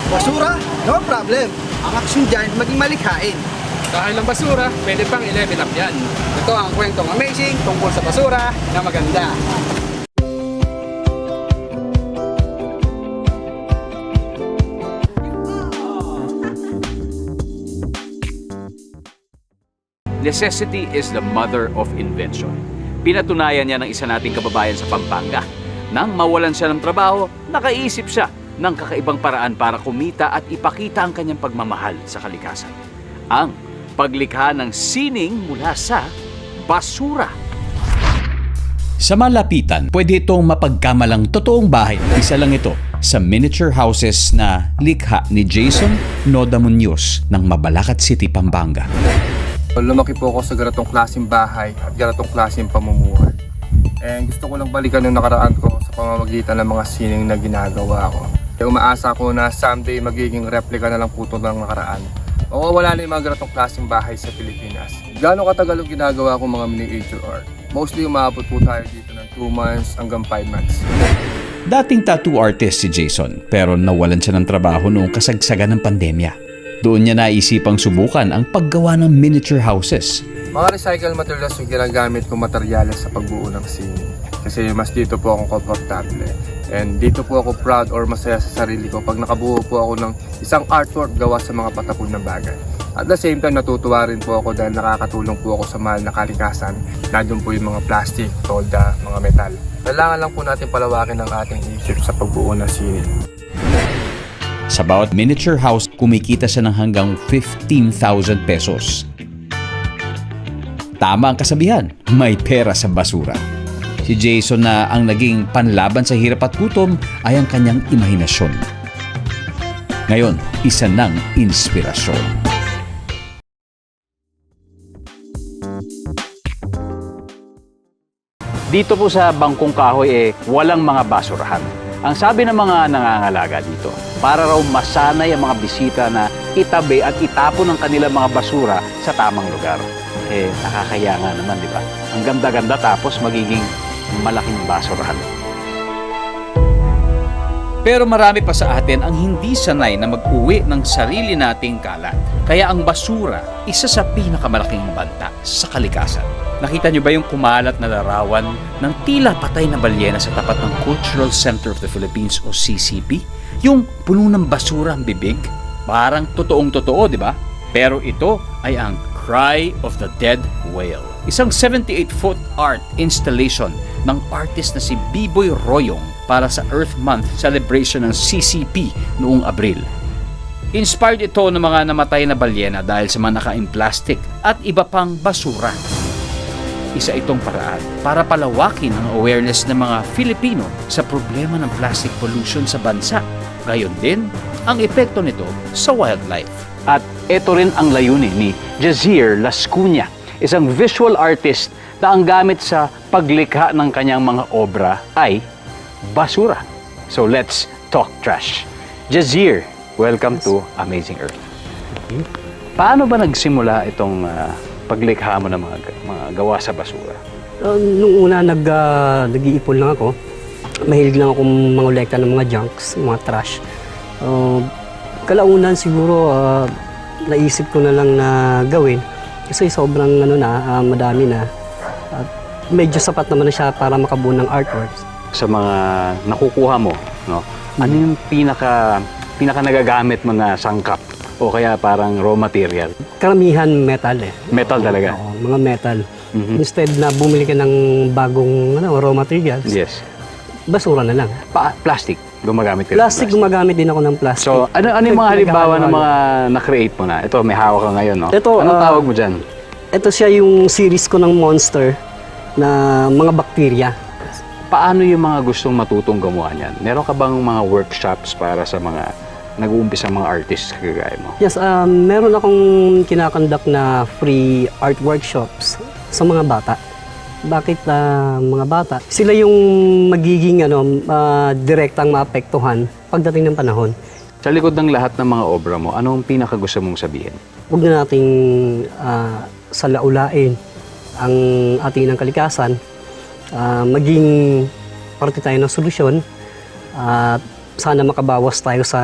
Basura? No problem. Ang aksyon dyan, maging malikhain. Dahil ang basura, pwede pang i-level up yan. Ito ang kwentong amazing tungkol sa basura na maganda. Necessity is the mother of invention. Pinatunayan niya ng isa nating kababayan sa Pampanga. Nang mawalan siya ng trabaho, nakaisip siya ng kakaibang paraan para kumita at ipakita ang kanyang pagmamahal sa kalikasan. Ang paglikha ng sining mula sa basura. Sa malapitan, pwede itong mapagkamalang totoong bahay. Isa lang ito sa miniature houses na likha ni Jason Noda Munoz ng Mabalacat City, Pampanga. Lumaki po ako sa ganitong klaseng bahay at ganitong klaseng pamumuhay. And gusto ko lang balikan yung nakaraan ko sa pamamagitan ng mga sining na ginagawa ko. Umaasa ko na someday magiging replica na lang po ito ng nakaraan. O wala na yung mga ganitong klaseng bahay sa Pilipinas. Gaano katagal yung ginagawa ko mga miniature art? Mostly umaabot po tayo dito ng 2 months hanggang 5 months. Dating tattoo artist si Jason, pero nawalan siya ng trabaho noong kasagsagan ng pandemya. Doon niya naisipang subukan ang paggawa ng miniature houses. Mga recycled materials yung ginagamit kong materyales sa pagbuo ng sining. Kasi mas dito po akong komportable. And dito po ako proud or masaya sa sarili ko pag nakabuo po ako ng isang artwork gawa sa mga patapon na bagay. At the same time, natutuwa rin po ako dahil nakakatulong po ako sa mahal na kalikasan. Nandun po yung mga plastic, tolda, mga metal. Kailangan lang po natin palawakin ang ating isip sa pagbuo ng sining. Sa bawat miniature house, kumikita siya ng hanggang 15,000 pesos. Tama ang kasabihan, may pera sa basura. Si Jason na ang naging panlaban sa hirap at gutom ay ang kanyang imahinasyon. Ngayon, isa ng inspirasyon. Dito po sa Bangkong Kahoy walang mga basurahan. Ang sabi ng mga nangangalaga dito, para raw masanay ang mga bisita na itabi at itapon ang kanilang mga basura sa tamang lugar. Nakakaya nga naman, di ba? Ang ganda-ganda tapos magiging malaking basurahan. Pero marami pa sa atin ang hindi sanay na mag-uwi ng sarili nating kalat. Kaya ang basura, isa sa pinakamalaking banta sa kalikasan. Nakita niyo ba yung kumalat na larawan ng tila patay na balyena sa tapat ng Cultural Center of the Philippines o CCP? Yung puno ng basura ang bibig? Parang totoong-totoo, di ba? Pero ito ay ang Cry of the Dead Whale. Isang 78-foot art installation ng artist na si B-Boy Royong para sa Earth Month celebration ng CCP noong Abril. Inspired ito ng mga namatay na balyena dahil sa mga nakain plastic at iba pang basura. Isa itong paraan para palawakin ang awareness ng mga Filipino sa problema ng plastic pollution sa bansa. Gayon din ang epekto nito sa wildlife. At ito rin ang layunin ni Jazier Lascuña, isang visual artist na ang gamit sa paglikha ng kanyang mga obra ay basura. So let's talk trash. Jazier, welcome to Amazing Earth. Paano ba nagsimula itong paglikha mo ng mga gawa sa basura? Nung una, nag-iipon lang ako. Mahilig lang akong mangolekta ng mga junks, mga trash. Kalaunan siguro, naisip ko na lang na gawin. Kasi sobrang madami na. At medyo sapat naman na siya para makabuo ng artworks. Sa mga nakukuha mo, no? Ano yung pinaka nagagamit mo na sangkap? O kaya parang raw material? Karamihan metal eh. Metal talaga? Oo, mga metal. Instead na bumili ka ng bagong raw materials, Yes. basura na lang. Plastic? Gumagamit ka Plastic, gumagamit din ako ng plastic. So, ano yung mga halimbawa ng mga na-create mo na? Ito, may hawak ka ngayon, no? Ito, anong tawag mo dyan? Ito siya yung series ko ng monster na mga bakterya. Paano yung mga gustong matutong gumawa niyan? Meron ka bang mga workshops para sa mga nag-uumpisa mga artists kagaya mo? Yes, meron akong kinakandak na free art workshops sa mga bata. Bakit mga bata? Sila yung magiging direktang maapektuhan pagdating ng panahon. Sa likod ng lahat ng mga obra mo, anong pinakagusto mong sabihin? Huwag na nating salaulain ang ating ng kalikasan. Maging parte tayo ng solusyon at sana makabawas tayo sa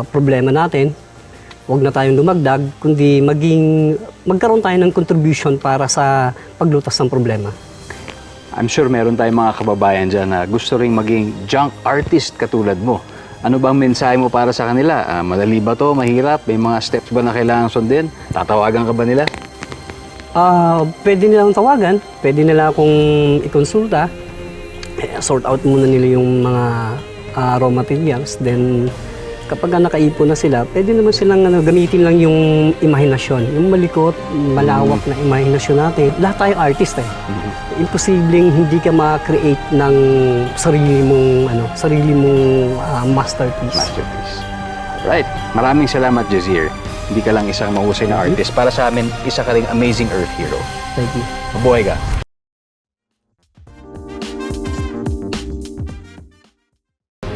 problema natin. Huwag na tayong lumagdag, kundi magkaroon tayo ng contribution para sa paglutas ng problema. I'm sure meron tayong mga kababayan dyan na gusto ring maging junk artist katulad mo. Ano bang mensahe mo para sa kanila? Madali ba to? Mahirap? May mga steps ba na kailangan sundin? Tatawagan ka ba nila? Pwede nilang tawagan, pwede nila akong ikonsulta. Sort out muna nila yung mga raw materials. Then, kapag nakaipon na sila, pwede naman silang gamitin lang yung imahinasyon. Yung malikot, malawak na imahinasyon natin. Lahat tayo artist eh. Imposibleng hindi ka ma-create ng sarili mong masterpiece. Right. Maraming salamat, Jazir. Hindi ka lang isang mahusay na artist. Para sa amin, isa ka ring amazing earth hero. Thank you. Mabuhay ka.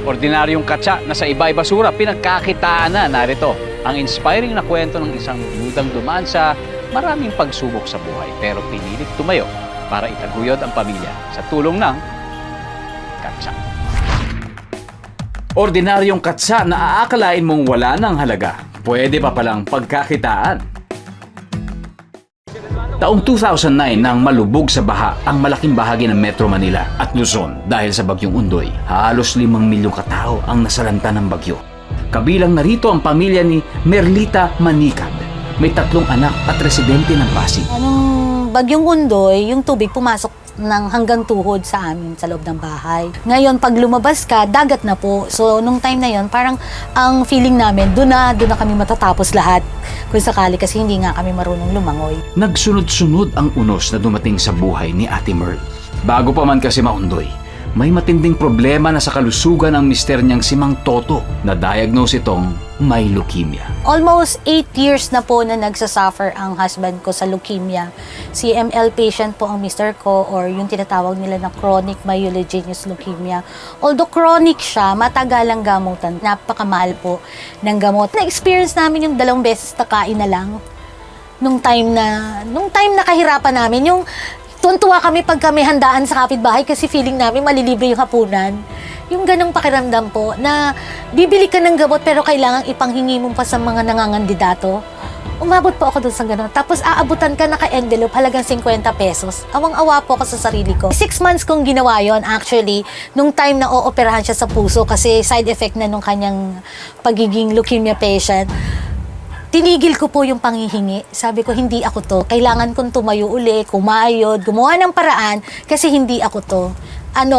Ordinaryong katsa na sa iba'y basura, pinagkakitaan na. Narito ang inspiring na kwento ng isang biyudang dumaan sa maraming pagsubok sa buhay pero pinilit tumayo para itaguyod ang pamilya sa tulong ng katsa. Ordinaryong katsa na aakalain mong wala ng halaga, pwede pa palang pagkakitaan. Taong 2009 nang malubog sa baha ang malaking bahagi ng Metro Manila at Luzon dahil sa bagyong Undoy. Halos 5 milyong katao ang nasalanta ng bagyo. Kabilang narito ang pamilya ni Merlita Manicad. May 3 anak at residente ng Pasig. Nung bagyong Undoy, yung tubig pumasok ng hanggang tuhod sa amin sa loob ng bahay. Ngayon, pag lumabas ka, dagat na po. So, nung time na yon, parang ang feeling namin, doon na kami matatapos lahat. Kung sakali, kasi hindi nga kami marunong lumangoy. Nagsunod-sunod ang unos na dumating sa buhay ni Ate Merl. Bago pa man kasi maundoy, may matinding problema na sa kalusugan ang mister niyang si Mang Toto na diagnose itong may leukemia. Almost 8 years na po na nagsasuffer ang husband ko sa leukemia. CML patient po ang mister ko, or yung tinatawag nila na chronic myelogenous leukemia. Although chronic siya, matagal ang gamutan. Napakamahal po ng gamot. Na-experience namin yung 2 beses na kain na lang. Nung time na kahirapan namin, yung tuntua kami pag kami handaan sa kapitbahay kasi feeling namin malilibre yung hapunan. Yung ganong pakiramdam po na bibili ka ng gamot pero kailangan ipanghingi mo pa sa mga nangangandidato. Umabot po ako dun sa ganon. Tapos aabutan ka naka-envelope halagang 50 pesos. Awang-awa po ako sa sarili ko. 6 months kong ginawa yon actually. Nung time na ooperahan siya sa puso kasi side effect na nung kanyang pagiging leukemia patient. Tinigil ko po yung panghihingi. Sabi ko, hindi ako to. Kailangan kong tumayo uli, kumayod, gumawa ng paraan kasi hindi ako to. Ang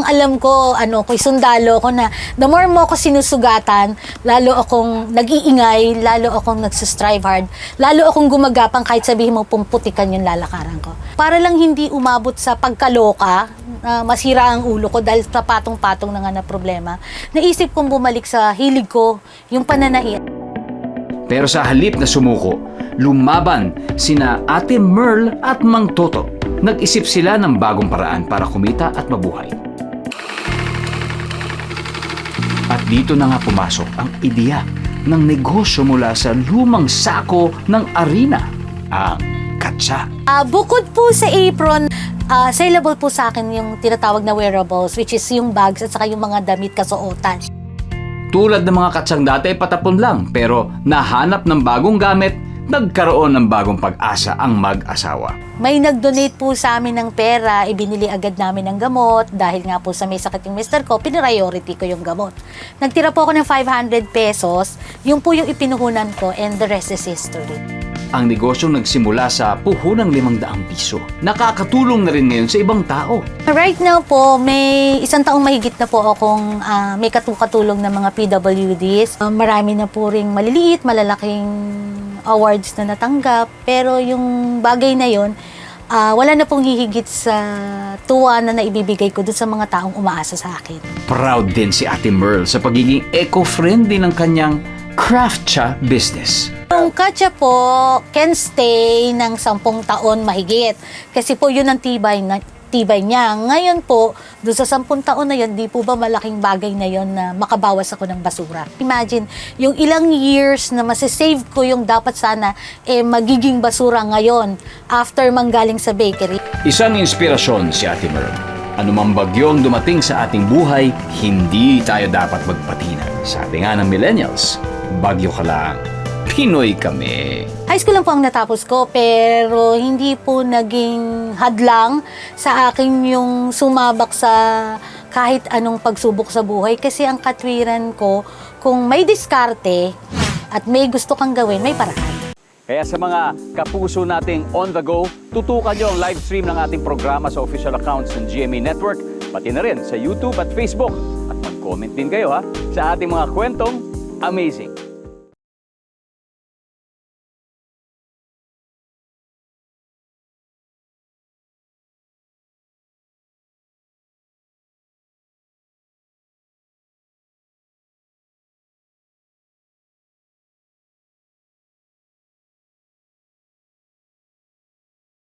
alam ko, sundalo ko na the more mo ako sinusugatan, lalo akong nag-iingay, lalo akong nagsistrive hard, lalo akong gumagapang kahit sabihin mo pumputikan yung lalakaran ko. Para lang hindi umabot sa pagkaloka, masira ang ulo ko dahil sa patong-patong na nga na problema, naisip kong bumalik sa hilig ko, yung pananahi. Pero sa halip na sumuko, lumaban sina Ate Merl at Mang Toto. Nag-isip sila ng bagong paraan para kumita at mabuhay. At dito na nga pumasok ang ideya ng negosyo mula sa lumang sako ng arena, ang katsa. Bukod po sa apron, saleable po sa akin yung tinatawag na wearables, which is yung bags at saka yung mga damit kasuotan. Tulad ng mga katsang dati, patapon lang, pero nahanap ng bagong gamit, nagkaroon ng bagong pag-asa ang mag-asawa. May nag-donate po sa amin ng pera, ibinili agad namin ng gamot, dahil nga po sa may sakit yung mister ko, pinriority ko yung gamot. Nagtira po ako ng 500 pesos, yung po yung ipinuhunan ko, and the rest is history. Ang negosyong nagsimula sa puhunang 500 piso. Nakakatulong na rin ngayon sa ibang tao. Right now po, may 1 taong mahigit na po akong may katulong ng mga PWDs. Marami na po ring maliliit, malalaking awards na natanggap. Pero yung bagay na yon, wala na pong hihigit sa tuwa na naibibigay ko dun sa mga taong umaasa sa akin. Proud din si Ate Merl sa pagiging eco-friendly ng kanyang craftcha business. Yung katsa po can stay ng 10 taon mahigit. Kasi po yun ang tibay niya. Ngayon po, doon sa 10 taon na yun, di po ba malaking bagay na yun na makabawas ako ng basura? Imagine, yung ilang years na masisave ko yung dapat sana magiging basura ngayon after manggaling sa bakery. Isang inspirasyon si Ate Merl. Anumang bagyo ang dumating sa ating buhay, hindi tayo dapat magpatina. Sabi nga ng millennials, bagyo ka lang, Pinoy kami. High school lang po ang natapos ko, pero hindi po naging hadlang sa akin yung sumabak sa kahit anong pagsubok sa buhay. Kasi ang katwiran ko, kung may diskarte at may gusto kang gawin, may paraan. Kaya sa mga kapuso nating on the go, tutukan nyo ang live stream ng ating programa sa official accounts ng GMA Network, pati na rin sa YouTube at Facebook. At mag-comment din kayo sa ating mga kwentong amazing.